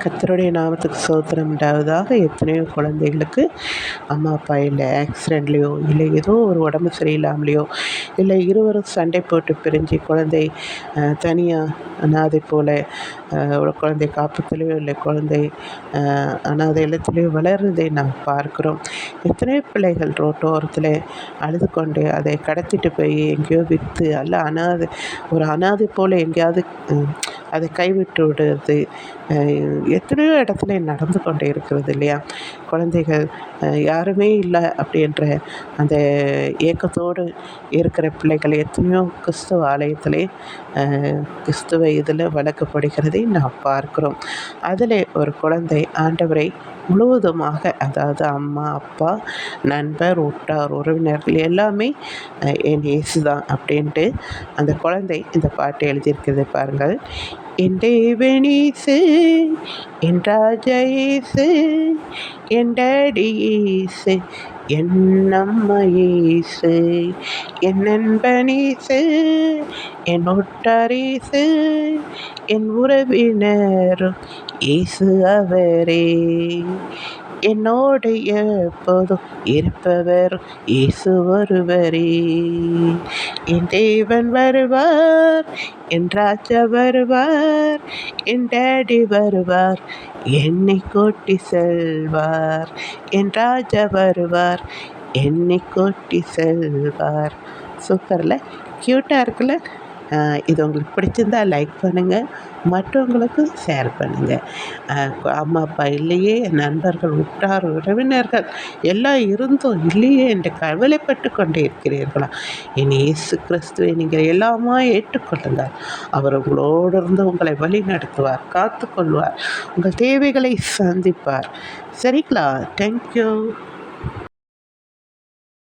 கர்த்தருடைய நாமத்துக்கு ஸ்தோத்திரம் உண்டாவதாக. எத்தனையோ குழந்தைகளுக்கு அம்மா அப்பா இல்லை, ஆக்சிடெண்ட்லேயோ இல்லை ஏதோ ஒரு உடம்பு சரியில்லாமலையோ இல்லை இருவரும் சண்டை போட்டு பிரிஞ்சு குழந்தை தனியாக அனாதை போல் ஒரு குழந்தை காப்பத்திலையோ இல்லை குழந்தை அனாதை இல்லத்திலையோ வளர்றதை நாம் பார்க்கிறோம். எத்தனையோ பிள்ளைகள் ரோட்டோரத்தில் அழுது கொண்டு அதை கடத்திட்டு போய் எங்கேயோ விற்று அல்ல ஒரு அனாதை போல் எங்கேயாவது அதை கைவிட்டு விடுறது எத்தனையோ இடத்துல நடந்து கொண்டே இருக்கிறது இல்லையா? குழந்தைகள் யாருமே இல்லை அப்படின்ற அந்த ஏக்கத்தோடு இருக்கிற பிள்ளைகள் எத்தனையோ கிறிஸ்துவ ஆலயத்திலே கிறிஸ்துவ இதில் வளர்க்கப்படுகிறதை நாம் பார்க்கிறோம். அதில் ஒரு குழந்தை ஆண்டவரை முழுவதுமாக, அதாவது அம்மா அப்பா நண்பர் உற்றார் உறவினர்கள் எல்லாமே என் இயேசு தான் அப்படின்ட்டு அந்த குழந்தை இந்த பாட்டு எழுதியிருக்கிறது பாருங்கள். என் தேவன் இயேசு, என் ராஜா இயேசு, என் டாடி இயேசு, என் அம்மா இயேசு, என் நண்பன் இயேசு, என் உற்றார் இயேசு, என் உறவினரும் இயேசு அவரே, என்னோடு எப்போதும் இருப்பவர் இயேசு ஒருவரே. என் தேவன் வருவார், என் ராஜா வருவார், என் டாடி வருவார், என்னை கூட்டி செல்வார். என் ராஜா வருவார், என்னை கூட்டி செல்வார். சூப்பரில் க்யூட்டாக இருக்குல்ல? இது உங்களுக்கு பிடிச்சிருந்தா லைக் பண்ணுங்கள், மற்றவங்களுக்கு ஷேர் பண்ணுங்கள். அம்மா அப்பா இல்லையே, நண்பர்கள் உற்றார் உறவினர்கள் எல்லாம் இருந்தும் இல்லையே என்று கவலைப்பட்டு கொண்டே இருக்கிறீர்களா? என் இயேசு கிறிஸ்துவை நீங்கள் எல்லாமா ஏற்றுக்கொள்ளுங்கள். அவர் உங்களோடு இருந்து உங்களை வழி நடத்துவார், காத்து கொள்வார், உங்கள் தேவைகளை சந்திப்பார். சரிங்களா? தேங்க்யூ.